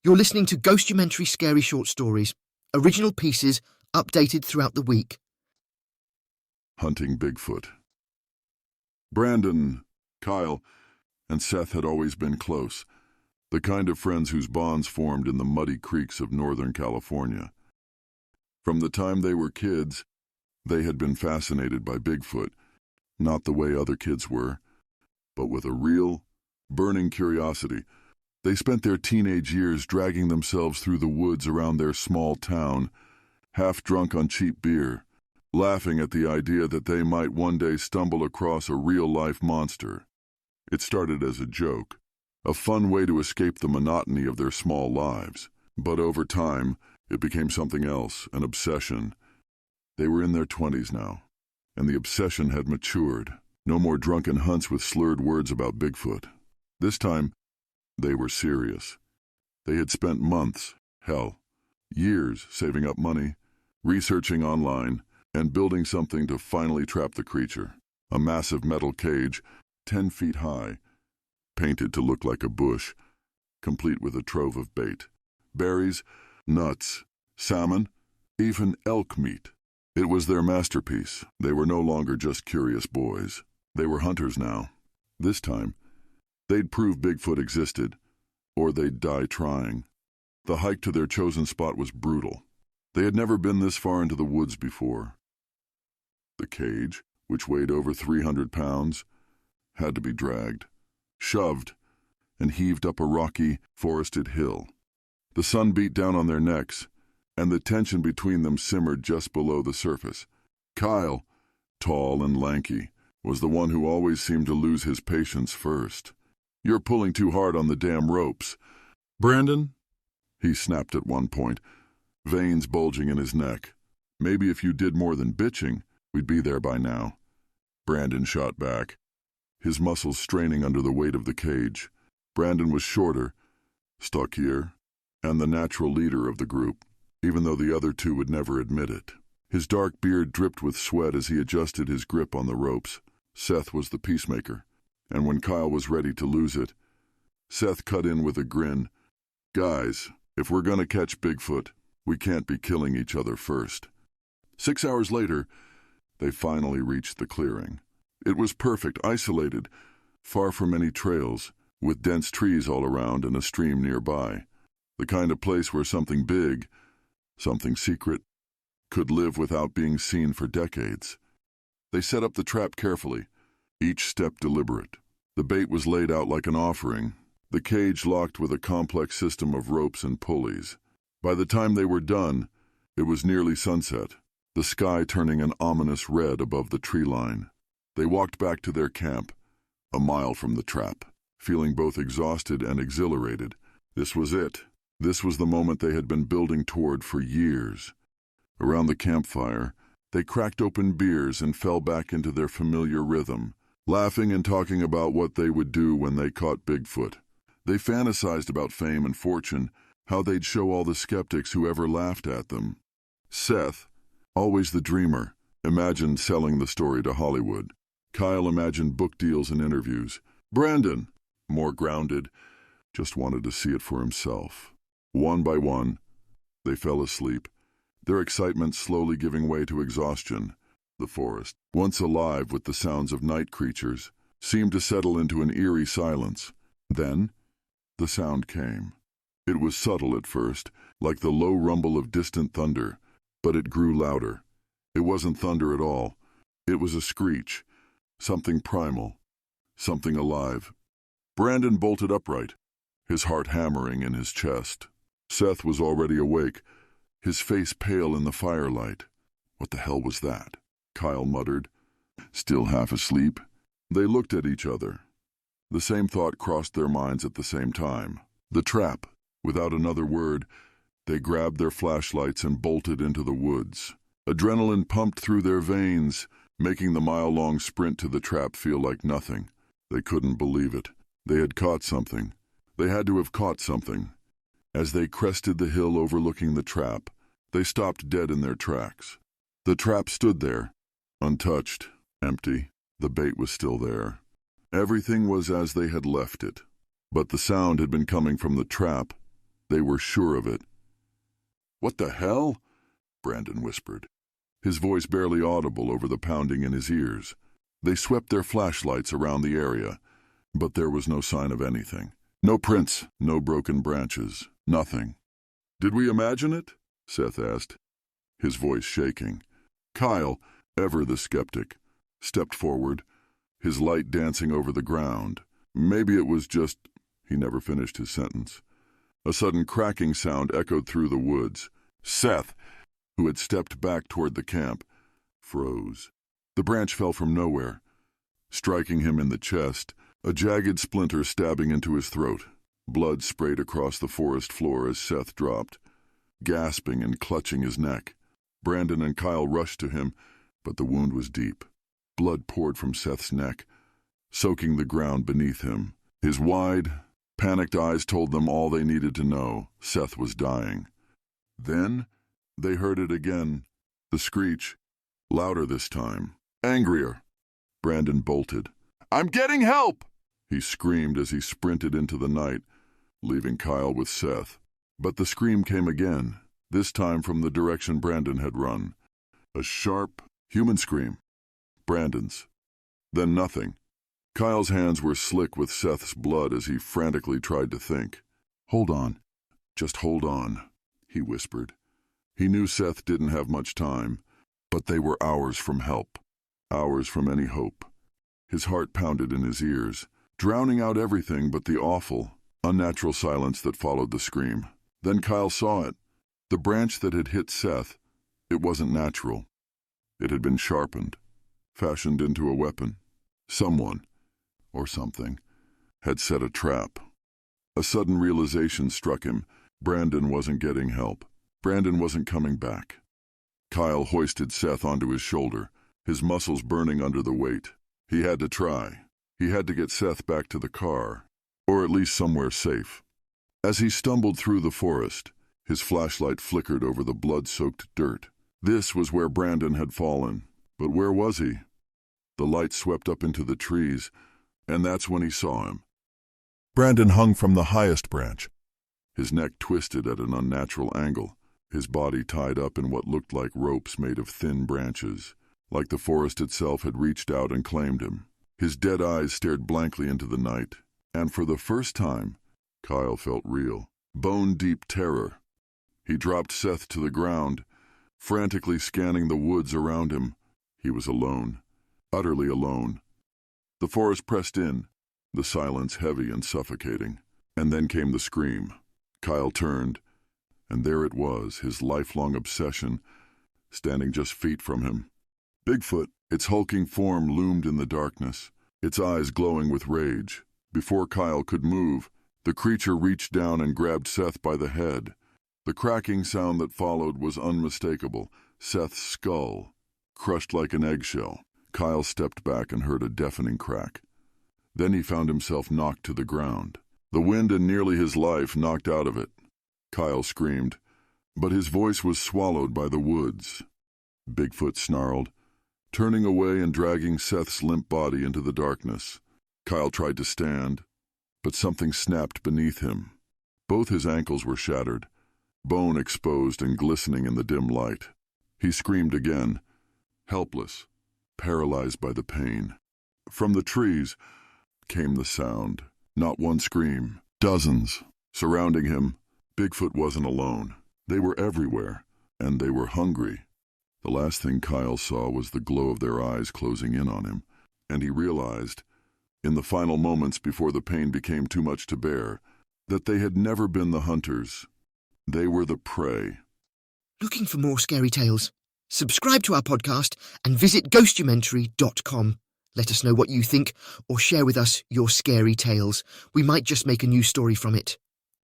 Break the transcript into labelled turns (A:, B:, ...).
A: You're listening to Ghostumentary Scary Short Stories, original pieces updated throughout the week.
B: Hunting Bigfoot. Brandon, Kyle, and Seth had always been close, the kind of friends whose bonds formed in the muddy creeks of Northern California. From the time they were kids, they had been fascinated by Bigfoot, not the way other kids were, but with a real, burning curiosity. They spent their teenage years dragging themselves through the woods around their small town, half drunk on cheap beer, laughing at the idea that they might one day stumble across a real-life monster. It started as a joke, a fun way to escape the monotony of their small lives. But over time, it became something else, an obsession. They were in their 20s now, and the obsession had matured. No more drunken hunts with slurred words about Bigfoot. This time, they were serious. They had spent months, hell, years saving up money, researching online, and building something to finally trap the creature. A massive metal cage, 10 feet high, painted to look like a bush, complete with a trove of bait. Berries, nuts, salmon, even elk meat. It was their masterpiece. They were no longer just curious boys. They were hunters now. This time, they'd prove Bigfoot existed, or they'd die trying. The hike to their chosen spot was brutal. They had never been this far into the woods before. The cage, which weighed over 300 pounds, had to be dragged, shoved, and heaved up a rocky, forested hill. The sun beat down on their necks, and the tension between them simmered just below the surface. Kyle, tall and lanky, was the one who always seemed to lose his patience first. "You're pulling too hard on the damn ropes. Brandon," he snapped at one point, veins bulging in his neck. "Maybe if you did more than bitching, we'd be there by now." Brandon shot back, his muscles straining under the weight of the cage. Brandon was shorter, stockier, and the natural leader of the group, even though the other two would never admit it. His dark beard dripped with sweat as he adjusted his grip on the ropes. Seth was the peacemaker, and when Kyle was ready to lose it, Seth cut in with a grin. "Guys, if we're gonna catch Bigfoot, we can't be killing each other first." 6 hours later, they finally reached the clearing. It was perfect, isolated, far from any trails, with dense trees all around and a stream nearby. The kind of place where something big, something secret, could live without being seen for decades. They set up the trap carefully, each step deliberate. The bait was laid out like an offering, the cage locked with a complex system of ropes and pulleys. By the time they were done, it was nearly sunset, the sky turning an ominous red above the tree line. They walked back to their camp, a mile from the trap, feeling both exhausted and exhilarated. This was it. This was the moment they had been building toward for years. Around the campfire, they cracked open beers and fell back into their familiar rhythm, laughing and talking about what they would do when they caught Bigfoot. They fantasized about fame and fortune, how they'd show all the skeptics who ever laughed at them. Seth, always the dreamer, imagined selling the story to Hollywood. Kyle imagined book deals and interviews. Brandon, more grounded, just wanted to see it for himself. One by one, they fell asleep, their excitement slowly giving way to exhaustion. The forest, once alive with the sounds of night creatures, seemed to settle into an eerie silence. Then, the sound came. It was subtle at first, like the low rumble of distant thunder, but it grew louder. It wasn't thunder at all. It was a screech, something primal, something alive. Brandon bolted upright, his heart hammering in his chest. Seth was already awake, his face pale in the firelight. "What the hell was that?" Kyle muttered, still half asleep. They looked at each other. The same thought crossed their minds at the same time. The trap. Without another word, they grabbed their flashlights and bolted into the woods. Adrenaline pumped through their veins, making the mile-long sprint to the trap feel like nothing. They couldn't believe it. They had caught something. They had to have caught something. As they crested the hill overlooking the trap, they stopped dead in their tracks. The trap stood there, untouched, empty. The bait was still there. Everything was as they had left it. But the sound had been coming from the trap, They were sure of it. "What the hell?" Brandon whispered, his voice barely audible over the pounding in his ears. They swept their flashlights around the area, but there was no sign of anything. No prints, no broken branches, nothing. "Did we imagine it?" Seth asked, his voice shaking. Kyle, ever the skeptic, stepped forward, his light dancing over the ground. "Maybe it was just—" He never finished his sentence. A sudden cracking sound echoed through the woods. Seth, who had stepped back toward the camp, froze. The branch fell from nowhere, striking him in the chest, a jagged splinter stabbing into his throat. Blood sprayed across the forest floor as Seth dropped, gasping and clutching his neck. Brandon and Kyle rushed to him, but the wound was deep. Blood poured from Seth's neck, soaking the ground beneath him. His wide, panicked eyes told them all they needed to know. Seth was dying. Then they heard it again, the screech, louder this time, angrier. Brandon bolted. "I'm getting help!" he screamed as he sprinted into the night, leaving Kyle with Seth. But the scream came again, this time from the direction Brandon had run. A sharp, human scream. Brandon's. Then nothing. Kyle's hands were slick with Seth's blood as he frantically tried to think. "Hold on. Just hold on," he whispered. He knew Seth didn't have much time, but they were hours from help, hours from any hope. His heart pounded in his ears, drowning out everything but the awful, unnatural silence that followed the scream. Then Kyle saw it. The branch that had hit Seth, it wasn't natural. It had been sharpened, fashioned into a weapon. Someone, or something, had set a trap. A sudden realization struck him. Brandon wasn't getting help. Brandon wasn't coming back. Kyle hoisted Seth onto his shoulder, his muscles burning under the weight. He had to try. He had to get Seth back to the car, or at least somewhere safe. As he stumbled through the forest, his flashlight flickered over the blood-soaked dirt. This was where Brandon had fallen. But where was he? The light swept up into the trees, and that's when he saw him. Brandon hung from the highest branch, his neck twisted at an unnatural angle, his body tied up in what looked like ropes made of thin branches, like the forest itself had reached out and claimed him. His dead eyes stared blankly into the night, and for the first time, Kyle felt real, bone-deep terror. He dropped Seth to the ground, frantically scanning the woods around him. He was alone, utterly alone. The forest pressed in, the silence heavy and suffocating. And then came the scream. Kyle turned, and there it was, his lifelong obsession, standing just feet from him. Bigfoot, its hulking form loomed in the darkness, its eyes glowing with rage. Before Kyle could move, the creature reached down and grabbed Seth by the head. The cracking sound that followed was unmistakable. Seth's skull, crushed like an eggshell. Kyle stepped back and heard a deafening crack. Then he found himself knocked to the ground. The wind and nearly his life knocked out of it. Kyle screamed, but his voice was swallowed by the woods. Bigfoot snarled, turning away and dragging Seth's limp body into the darkness. Kyle tried to stand, but something snapped beneath him. Both his ankles were shattered, bone exposed and glistening in the dim light. He screamed again, helpless, paralyzed by the pain. From the trees came the sound. Not one scream, dozens. Surrounding him, Bigfoot wasn't alone. They were everywhere, and they were hungry. The last thing Kyle saw was the glow of their eyes closing in on him, and he realized, in the final moments before the pain became too much to bear, that they had never been the hunters. They were the prey.
A: Looking for more scary tales? Subscribe to our podcast and visit ghostumentary.com. Let us know what you think or share with us your scary tales. We might just make a new story from it.